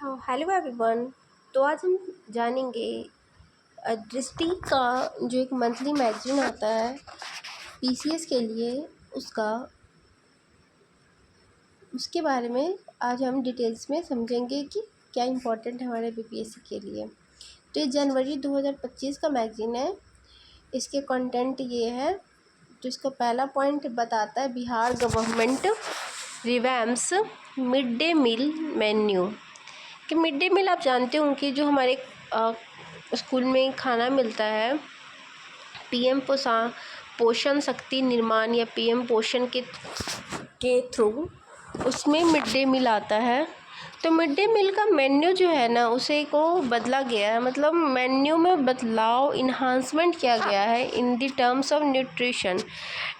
Hello everyone. तो आज हम जानेंगे दृष्टि का जो एक मंथली मैगजीन आता है पीसीएस के लिए उसका उसके बारे में आज हम डिटेल्स में समझेंगे कि क्या इम्पोर्टेंट है हमारे बीपीएससी के लिए। तो ये जनवरी 2025 का मैगजीन है। इसके कंटेंट ये है। तो इसका पहला पॉइंट बताता है Bihar government revamps mid day meal menu. कि मिड डे मील आप जानते हो कि जो हमारे स्कूल में खाना मिलता है पीएम पोषण शक्ति निर्माण या पीएम पोषण के थ्रू उसमें मिड डे मील आता है। तो मिड डे मील का मेन्यू जो है ना उसे को बदला गया है, मतलब मेन्यू में बदलाव इन्हांसमेंट किया गया है in the terms of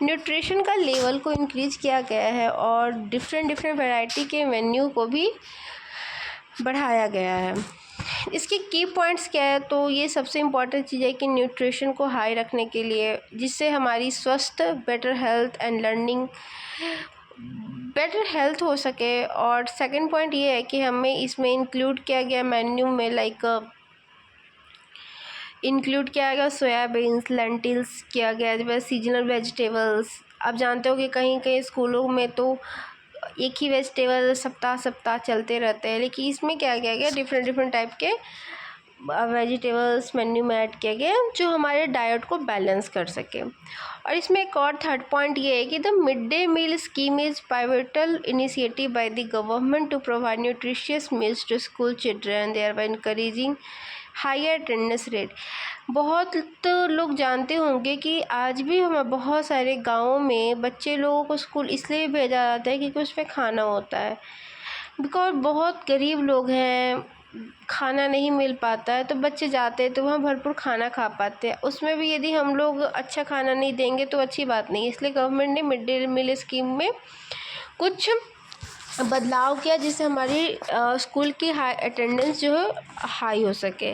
nutrition का लेवल को इंक्रीज किया गया है और डिफरेंट वैरायटी के मेन्यू को भी बढ़ाया गया है। इसके की पॉइंट्स क्या है, तो ये सबसे इम्पॉर्टेंट चीज़ है कि न्यूट्रिशन को हाई रखने के लिए जिससे हमारी स्वस्थ बेटर हेल्थ हो सके। और सेकंड पॉइंट ये है कि हमें इसमें इंक्लूड किया गया मेन्यू में इंक्लूड किया गया सोयाबीन्स लेंटिल्स किया गया जैसे सीजनल वेजिटेबल्स। आप जानते हो कि कहीं कहीं स्कूलों में तो एक ही वेजिटेबल सप्ताह चलते रहते हैं, लेकिन इसमें क्या किया गया डिफरेंट टाइप के वेजिटेबल्स मेन्यू में ऐड किया गया जो हमारे डाइट को बैलेंस कर सके। और इसमें एक और थर्ड पॉइंट ये है कि the mid day meal scheme is pivotal initiative by the government to provide nutritious meals to school children thereby encouraging higher attendance rate. बहुत तो लोग जानते होंगे कि आज भी हमें बहुत सारे गाँवों में बच्चे लोगों को स्कूल इसलिए भेजा जाता है क्योंकि उस पर खाना होता है। बिकॉज बहुत गरीब लोग हैं, खाना नहीं मिल पाता है, तो बच्चे जाते हैं तो वहाँ भरपूर खाना खा पाते हैं। उसमें भी यदि हम लोग अच्छा खाना नहीं देंगे तो अच्छी बात नहीं है। इसलिए गवर्नमेंट ने मिड डे मील स्कीम में कुछ बदलाव किया जिससे हमारी स्कूल की हाई अटेंडेंस जो है हाई हो सके।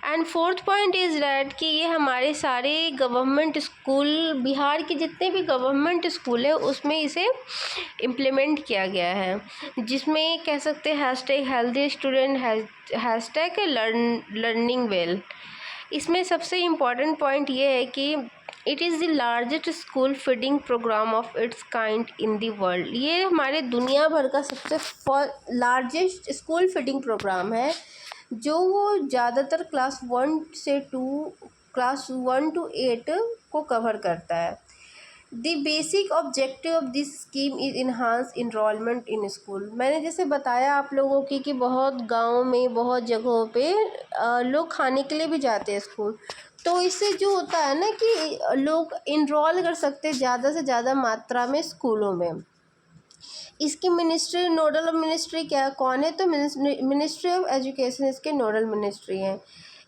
And fourth point is that कि ये हमारे सारे गवर्नमेंट स्कूल बिहार के जितने भी गवर्नमेंट स्कूल है उसमें इसे इम्प्लीमेंट किया गया है, जिसमें कह सकते हैं hashtag healthy student hashtag learning well. इसमें सबसे इम्पॉर्टेंट पॉइंट ये है कि it is the largest school feeding programme of its kind in the world. ये हमारे दुनिया भर का सबसे लार्जेस्ट स्कूल फीडिंग प्रोग्राम है जो वो ज़्यादातर क्लास 1 to 8 को कवर करता है। The basic objective of this scheme is enhance enrolment in school. मैंने जैसे बताया आप लोगों की कि बहुत गाँव में बहुत जगहों पे लोग खाने के लिए भी जाते हैं स्कूल, तो इससे जो होता है ना कि लोग इनरोल कर सकते हैं ज़्यादा से ज़्यादा मात्रा में स्कूलों में। इसकी मिनिस्ट्री नोडल मिनिस्ट्री क्या कौन है, तो मिनिस्ट्री ऑफ एजुकेशन इसके नोडल मिनिस्ट्री हैं।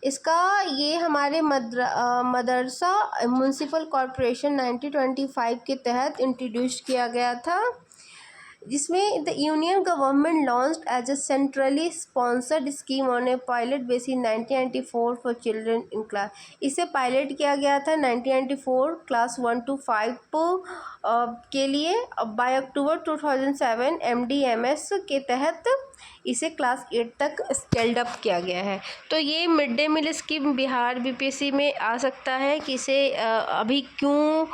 इसका ये हमारे मदरसा म्यूनसिपल कॉरपोरेशन 1925 के तहत इंट्रोड्यूस किया गया था, जिसमें the union government launched as a centrally sponsored scheme on a pilot basis 1994 for children in class. इसे पायलट किया गया था 1994 क्लास 1 to 5 के लिए। बाय अक्टूबर 2007 MDMS के तहत इसे क्लास 8 तक स्केल्ड अप किया गया है। तो ये mid day meal scheme Bihar BPSC में आ सकता है कि इसे अभी क्यों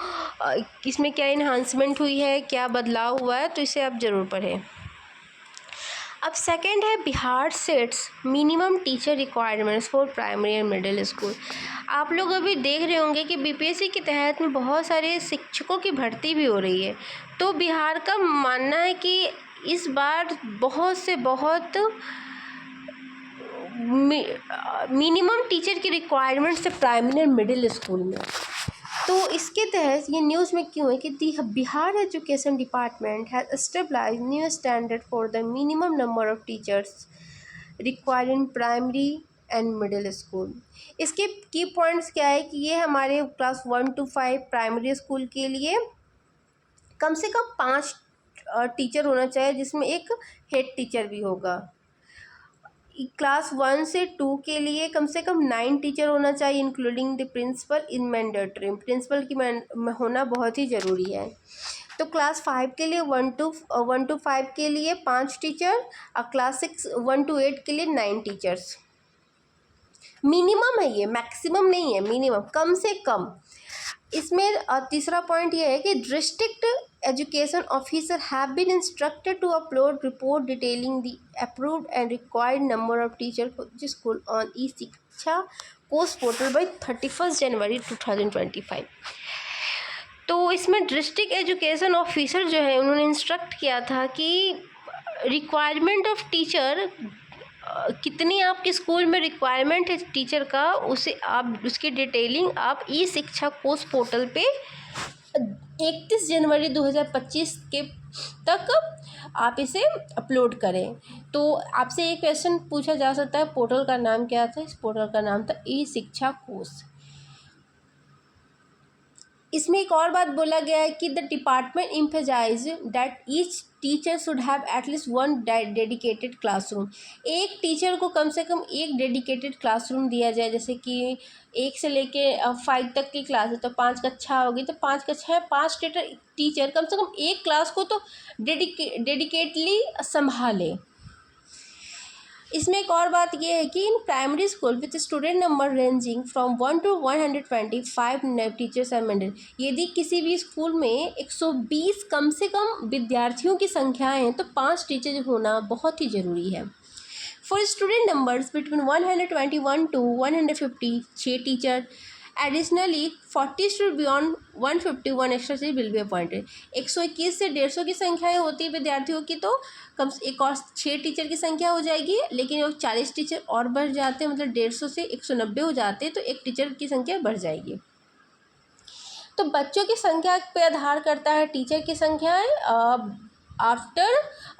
इसमें क्या इन्हांसमेंट हुई है, क्या बदलाव हुआ है, तो इसे आप ज़रूर पढ़ें। अब सेकंड है Bihar sets minimum teacher requirements for primary and middle school. आप लोग अभी देख रहे होंगे कि बीपीएससी के तहत में बहुत सारे शिक्षकों की भर्ती भी हो रही है। तो बिहार का मानना है कि इस बार बहुत मिनिमम टीचर की रिक्वायरमेंट्स है प्राइमरी एंड मिडिल स्कूल में। तो इसके तहत ये न्यूज़ में क्यों है कि Bihar education department has established new standard for the minimum number of teachers required in primary and middle school. इसके की पॉइंट्स क्या है कि ये हमारे क्लास 1 to 5 प्राइमरी स्कूल के लिए कम से कम 5 टीचर होना चाहिए, जिसमें एक हेड टीचर भी होगा। क्लास 1 से 2 के लिए कम से कम 9 टीचर होना चाहिए including the principal in mandatory. Principal की होना बहुत ही ज़रूरी है। तो क्लास 5 के लिए 1 to 5 के लिए 5 टीचर और क्लास 6 1 to 8 के लिए 9 टीचर्स। मिनिमम है ये, मैक्सिमम नहीं है, मिनिमम, कम से कम। इसमें तीसरा पॉइंट ये है कि district education officer have been instructed to upload report detailing the approved and required number of teacher for the school on e Shiksha course portal by 31 जनवरी 2025। तो इसमें डिस्ट्रिक्ट एजुकेशन ऑफिसर जो है उन्होंने इंस्ट्रक्ट किया था कि रिक्वायरमेंट ऑफ टीचर, कितनी आपके स्कूल में रिक्वायरमेंट है टीचर का, उसे आप उसकी डिटेलिंग आप ई शिक्षा कोर्स पोर्टल पे 31 जनवरी 2025 के तक आप इसे अपलोड करें। तो आपसे एक क्वेश्चन पूछा जा सकता है, पोर्टल का नाम क्या था? इस पोर्टल का नाम था ई शिक्षा कोर्स। इसमें एक और बात बोला गया है कि the department emphasise that each teacher should have at least 1 dedicated classroom. एक टीचर को कम से कम एक डेडिकेटेड क्लासरूम दिया जाए। जैसे कि 1 से लेके 5 तक की क्लास है तो 5 कक्षा होगी, तो 5 कक्षा 5 टीचर कम से कम एक क्लास को तो डेडिकेटली संभाले। इसमें एक और बात ये है कि in primary school with student number ranging from 1 to 125 teachers are maintain. यदि किसी भी स्कूल में 120 कम से कम विद्यार्थियों की संख्याएं हैं तो 5 टीचर होना बहुत ही ज़रूरी है। For student numbers between 121 to 150 6 teacher. Additionally 40 student beyond 151 extra teacher will be appointed. 121 से 150 की संख्याएं होती है विद्यार्थियों की, तो कम से एक और 6 टीचर की संख्या हो जाएगी। लेकिन वो 40 टीचर और बढ़ जाते हैं, मतलब 150 से 190 हो जाते हैं, तो एक टीचर की संख्या बढ़ जाएगी। तो बच्चों की संख्या पे आधार करता है टीचर की संख्या आफ्टर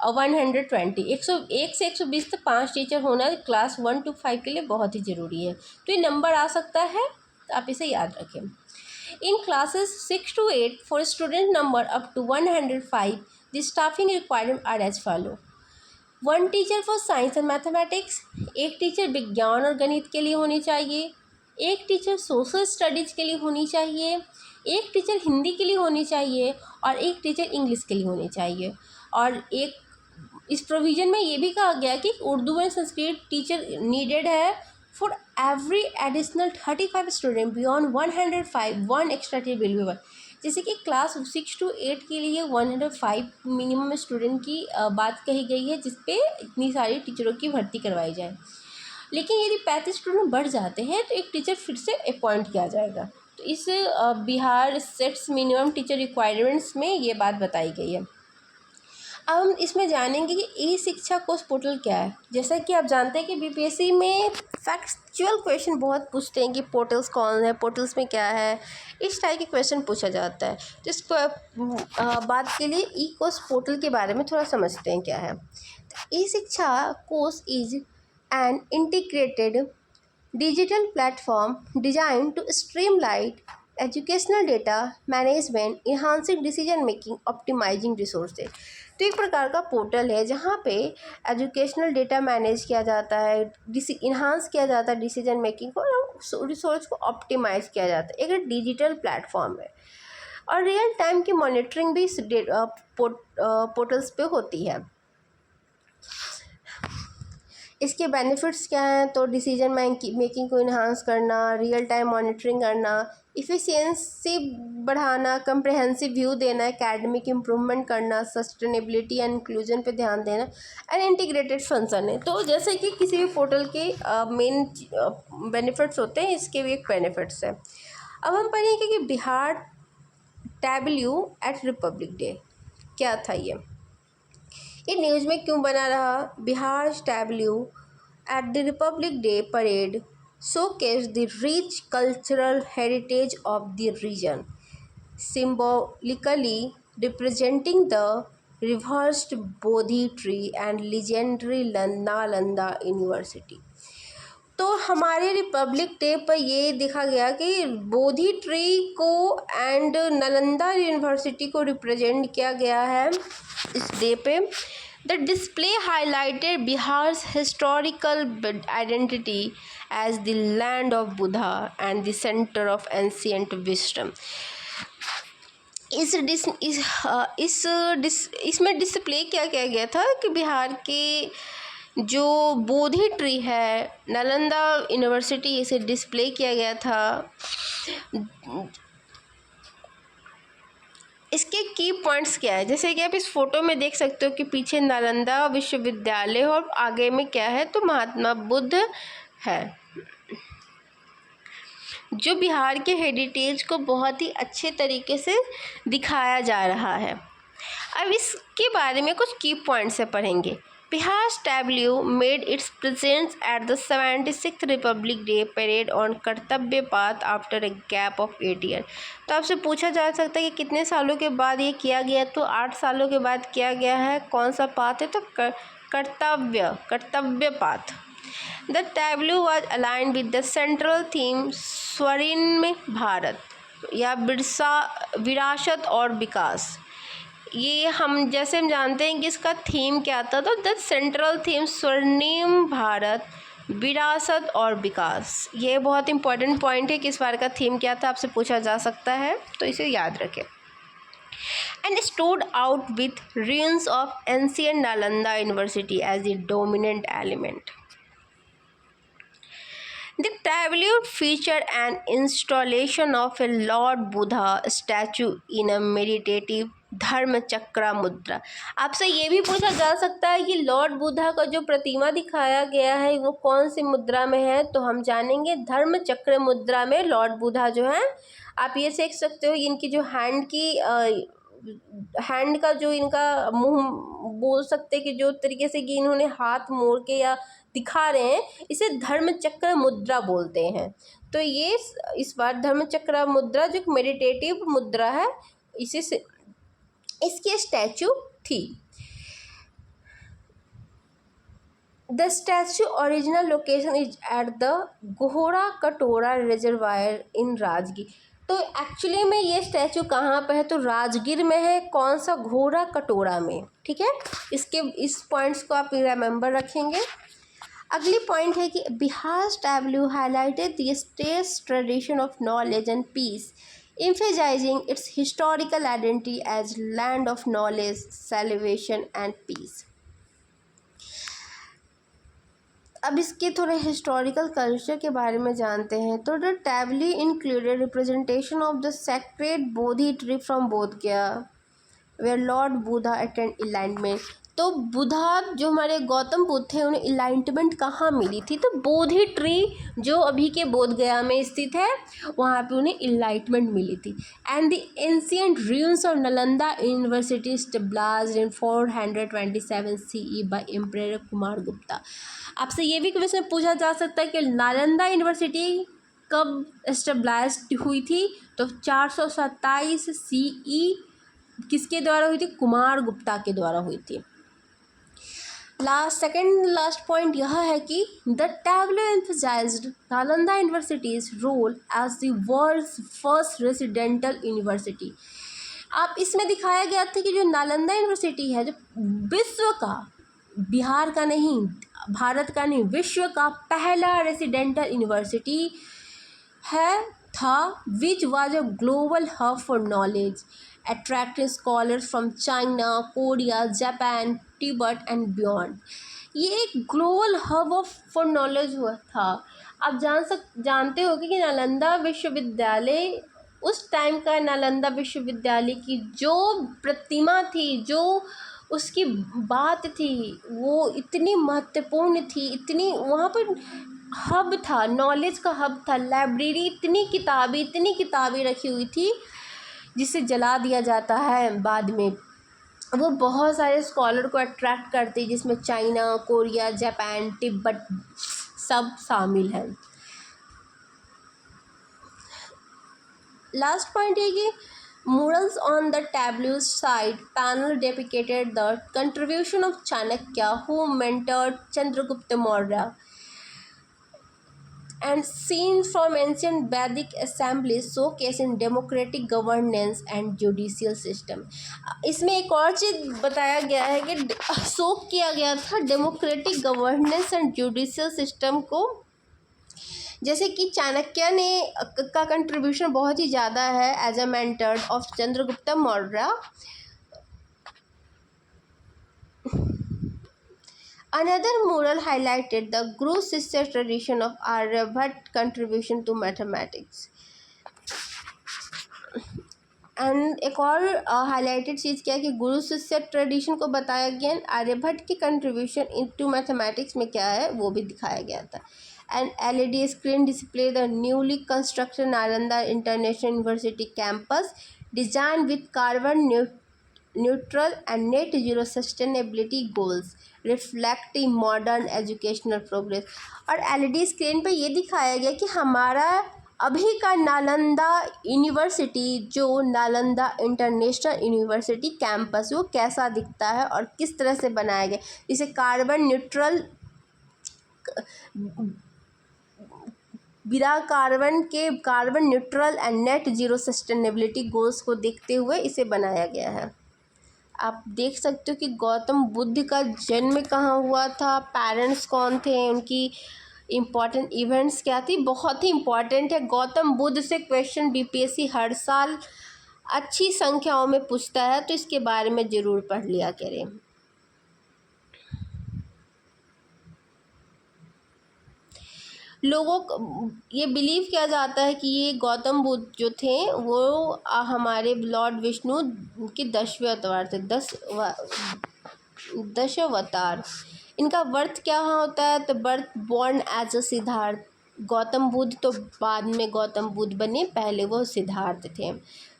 120। 101 से 120 तक 5 टीचर होना क्लास 1 to 5 के लिए बहुत ही ज़रूरी है। तो ये नंबर आ सकता है, तो आप इसे याद रखें। In classes 6 to 8 for student number up to 105 the staffing requirement are as follow. 1 teacher for science and mathematics. एक टीचर विज्ञान और गणित के लिए होनी चाहिए। एक टीचर सोशल स्टडीज़ के लिए होनी चाहिए। एक टीचर हिंदी के लिए होनी चाहिए और एक टीचर इंग्लिश के लिए होनी चाहिए। और एक इस प्रोविज़न में ये भी कहा गया कि Urdu and Sanskrit teacher needed है for every additional 35 student beyond 105 1 extra teacher will be. जैसे कि क्लास 6 to 8 के लिए 105 मिनिमम स्टूडेंट की बात कही गई है, जिस पे इतनी सारी टीचरों की भर्ती करवाई जाए। लेकिन यदि 35 स्टूडेंट बढ़ जाते हैं तो एक टीचर फिर से अपॉइंट किया जाएगा। तो इस Bihar states minimum teacher requirements में ये बात बताई गई है। अब हम इसमें जानेंगे कि ई शिक्षा कोर्स पोर्टल क्या है। जैसा कि आप जानते हैं कि बीपीएससी में फैक्चुअल क्वेश्चन बहुत पूछते हैं कि पोर्टल्स कौन है, पोर्टल्स में क्या है, इस टाइप के क्वेश्चन पूछा जाता है। तो इस बात के लिए ई कोर्स पोर्टल के बारे में थोड़ा समझते हैं क्या है। ई Shiksha course is an integrated digital platform designed to streamline educational data management, enhancing decision making, optimizing resources। तो एक प्रकार का पोर्टल है जहाँ पे एजुकेशनल डेटा मैनेज किया जाता है, इन्हांस किया जाता है डिसीजन मेकिंग को, और रिसोर्स को ऑप्टिमाइज़ किया जाता है। एक डिजिटल प्लेटफॉर्म है और रियल टाइम की मॉनिटरिंग भी इस पोर्टल्स पे होती है। इसके बेनिफिट्स क्या हैं? तो डिसीजन मेकिंग को इन्हांस करना, रियल टाइम मॉनिटरिंग करना, इफ़िशियंसी बढ़ाना, कंप्रहेंसिव व्यू देना, एकेडमिक इम्प्रूवमेंट करना, सस्टेनेबिलिटी एंड इंक्लूजन पे ध्यान देना, एंड इंटीग्रेटेड फंक्शन है। तो जैसे कि किसी भी पोर्टल के मेन बेनिफिट्स होते हैं, इसके भी एक बेनिफिट्स है। अब हम पढ़ेंगे कि Bihar tableau at Republic Day क्या था। ये न्यूज़ में क्यों बना रहा? Bihar tableau at the Republic day parade showcased the rich cultural heritage of the region, symbolically representing the reversed Bodhi tree and legendary Nalanda University। तो हमारे रिपब्लिक डे पर ये देखा गया कि बोधि ट्री को एंड नालंदा यूनिवर्सिटी को रिप्रेजेंट किया गया है इस डे पे। The display highlighted Bihar's historical identity as the land of Buddha and the centre of ancient wisdom. इसमें डिस्प्ले क्या किया गया था कि बिहार के जो बोधि ट्री है, नालंदा यूनिवर्सिटी, इसे डिस्प्ले किया गया था। इसके की पॉइंट्स क्या है, जैसे कि आप इस फोटो में देख सकते हो कि पीछे नालंदा विश्वविद्यालय और आगे में क्या है, तो महात्मा बुद्ध है, जो बिहार के हेरिटेज को बहुत ही अच्छे तरीके से दिखाया जा रहा है। अब इसके बारे में कुछ की पॉइंट्स से पढ़ेंगे। Bihar tableau made its presence at the 76th republic day parade on Kartavya path after a gap of 8 year. तो आपसे पूछा जा सकता है कि कितने सालों के बाद ये किया गया, तो 8 सालों के बाद किया गया है। कौन सा पाथ है, तो कर्तव्य path. The Tableau was aligned with the central theme स्वर्णिम भारत या विरासत और विकास। ये हम जानते हैं कि इसका थीम क्या था, तो द सेंट्रल थीम स्वर्णिम भारत, विरासत और विकास। ये बहुत इंपॉर्टेंट पॉइंट है कि इस बार का थीम क्या था, आपसे पूछा जा सकता है, तो इसे याद रखें। And stood out with ruins of ancient Nalanda University as the dominant element. The tableau featured an installation of a Lord Buddha statue in a meditative धर्म चक्र मुद्रा। आपसे ये भी पूछा जा सकता है कि लॉर्ड बुद्धा का जो प्रतिमा दिखाया गया है वो कौन सी मुद्रा में है, तो हम जानेंगे धर्म चक्र मुद्रा में लॉर्ड बुद्धा जो है। आप ये देख सकते हो इनकी जो हैंड का जो इनका मुंह बोल सकते कि जो तरीके से कि इन्होंने हाथ मोड़ के या दिखा रहे हैं, इसे धर्म चक्र मुद्रा बोलते हैं। तो ये इस बार धर्म चक्र मुद्रा जो मेडिटेटिव मुद्रा है, इसी से इसकी स्टैचू थी। The statue original location is at the घोड़ा कटोरा रिजर्वायर इन राजगीर। तो एक्चुअली में ये स्टैचू कहाँ पे है, तो राजगीर में है। कौन सा, घोड़ा कटोरा में, ठीक है। इस पॉइंट्स को आप रिमेंबर रखेंगे। अगली पॉइंट है कि Bihar tableau highlighted the state's tradition of knowledge and peace, emphasizing its historical identity as land of knowledge, salvation and peace. अब इसके थोड़े हिस्टोरिकल कल्चर के बारे में जानते हैं। तो the tableau included representation of the sacred Bodhi tree from Bodh Gaya where lord Buddha attained enlightenment. तो बुद्धा जो हमारे गौतम बुद्ध थे उन्हें इलाइटमेंट कहाँ मिली थी, तो बोधि ट्री जो अभी के बोध गया में स्थित है वहाँ पे उन्हें इलाइटमेंट मिली थी। And the ancient ruins of Nalanda university established in 427 CE by emperor Kumar Gupta. आपसे ये भी क्वेश्चन पूछा जा सकता है कि नालंदा यूनिवर्सिटी कब एस्टेब्लिश हुई थी, तो 427 CE किसके द्वारा हुई थी, कुमार गुप्ता के द्वारा हुई थी। सेकेंड लास्ट पॉइंट यह है कि the tableau emphasized Nalanda university's role as the world's first residential university. आप इसमें दिखाया गया था कि जो नालंदा यूनिवर्सिटी है, जो विश्व का, बिहार का नहीं, भारत का नहीं, विश्व का पहला रेसिडेंटल यूनिवर्सिटी था, which was a global hub for knowledge attracting scholars from China, Korea, Japan, Tibet and beyond। ये एक global hub of for knowledge हुआ था। आप जानते हो कि नालंदा विश्वविद्यालय, उस टाइम का नालंदा विश्वविद्यालय की जो प्रतिमा थी, जो उसकी बात थी, वो इतनी महत्वपूर्ण थी, इतनी वहाँ पर हब था, नॉलेज का हब था, लाइब्रेरी, इतनी किताबें रखी हुई थी जिसे जला दिया जाता है बाद में। वो बहुत सारे स्कॉलर को अट्रैक्ट करती है, जिसमें चाइना, कोरिया, जापान, तिब्बत सब शामिल हैं। लास्ट पॉइंट है कि murals on the tableau side panel depicted the contribution of Chanakya, who mentored Chandragupta Maurya, and scenes from ancient Vedic assemblies showcasing democratic governance and judicial system। इसमें एक और चीज़ बताया गया है कि शो किया गया था democratic governance and judicial system को, जैसे कि चाणक्य ने का कंट्रीब्यूशन बहुत ही ज़्यादा है as a mentor of Chandragupta Maurya. Another mural highlighted the Guru Shishya tradition of Aryabhat contribution to mathematics. And एक और हाईलाइटेड चीज़ क्या है कि गुरु शिष्य ट्रेडिशन को बताया गया। आर्यभट्ट की कंट्रीब्यूशन इनटू मैथमेटिक्स में क्या है वो भी दिखाया गया था। And LED screen display the newly constructed Nalanda international university campus design with carbon neutral and net zero sustainability goals reflecting modern educational progress. और LED स्क्रीन पे ये दिखाया गया कि हमारा अभी का नालंदा यूनिवर्सिटी, जो नालंदा इंटरनेशनल यूनिवर्सिटी कैंपस, वो कैसा दिखता है और किस तरह से बनाया गया। इसे कार्बन न्यूट्रल, बिना कार्बन के carbon neutral and net zero sustainability goals को देखते हुए इसे बनाया गया है। आप देख सकते हो कि गौतम बुद्ध का जन्म कहाँ हुआ था, पेरेंट्स कौन थे, उनकी इम्पॉर्टेंट इवेंट्स क्या थी। बहुत ही इम्पॉर्टेंट है। गौतम बुद्ध से क्वेश्चन BPSC हर साल अच्छी संख्याओं में पूछता है, तो इसके बारे में ज़रूर पढ़ लिया करें। लोगों को ये बिलीव किया जाता है कि ये गौतम बुद्ध जो थे वो हमारे लॉर्ड विष्णु के 10वें अवतार थे। 10 अवतार। इनका बर्थ क्या होता है, तो birth born as a Siddhartha. Gautam Buddha तो बाद में गौतम बुद्ध बने, पहले वो सिद्धार्थ थे।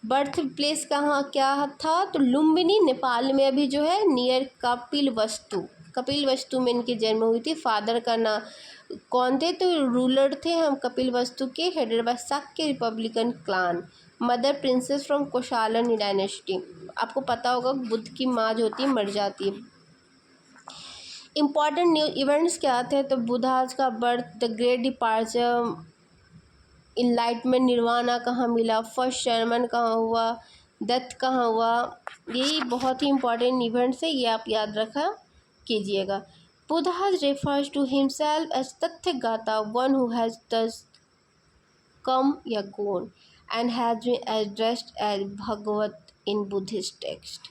बर्थ प्लेस कहाँ क्या था, तो लुम्बिनी नेपाल में अभी जो है नियर कपिलवस्तु में इनकी जन्म हुई थी। फादर का नाम कौन थे, तो रूलर थे हम कपिलवस्तु के, headed by Shakya republican clan. Mother princess from Koshalan dynasty. आपको पता होगा बुद्ध की माँ जो होती है मर जाती है। इम्पॉर्टेंट न्यू इवेंट्स क्या थे, तो बुद्धाज का birth, the great departure, enlightenment nirvana कहाँ मिला, फर्स्ट शर्मन कहाँ हुआ, डेथ कहाँ हुआ। यही बहुत ही इम्पॉर्टेंट इवेंट्स है, ये आप याद रखा कीजिएगा। Buddha's refers to himself as Tathagata, one who has thus come या gone and has been addressed as Bhagavat in Buddhist text.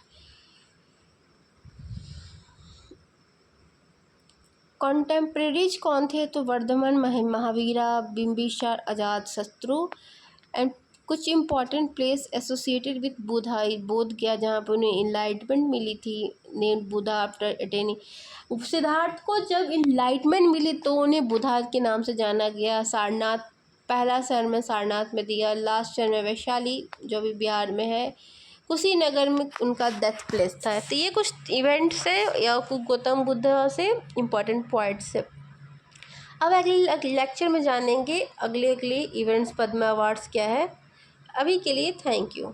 Contemporaries कौन थे, तो वर्धमान, महावीरा, बिम्बिसार, अजातशत्रु। एंड कुछ important place associated with Buddha, Bodh Gaya जहाँ पर उन्हें इनलाइटमेंट मिली थी। Name Buddha after attaining. Siddhartha को जब इनलाइटमेंट मिली तो उन्हें बुद्धा के नाम से जाना गया। सारनाथ, पहला शहर में सारनाथ में दिया, लास्ट शहर में वैशाली जो भी बिहार में है, कुशीनगर में उनका डेथ प्लेस था। तो ये कुछ इवेंट्स है या कुछ गौतम बुद्ध से इम्पॉर्टेंट पॉइंट्स है। अब अगले लेक्चर में जानेंगे अगले इवेंट्स, पद्मा अवार्ड्स क्या है। अभी के लिए थैंक यू।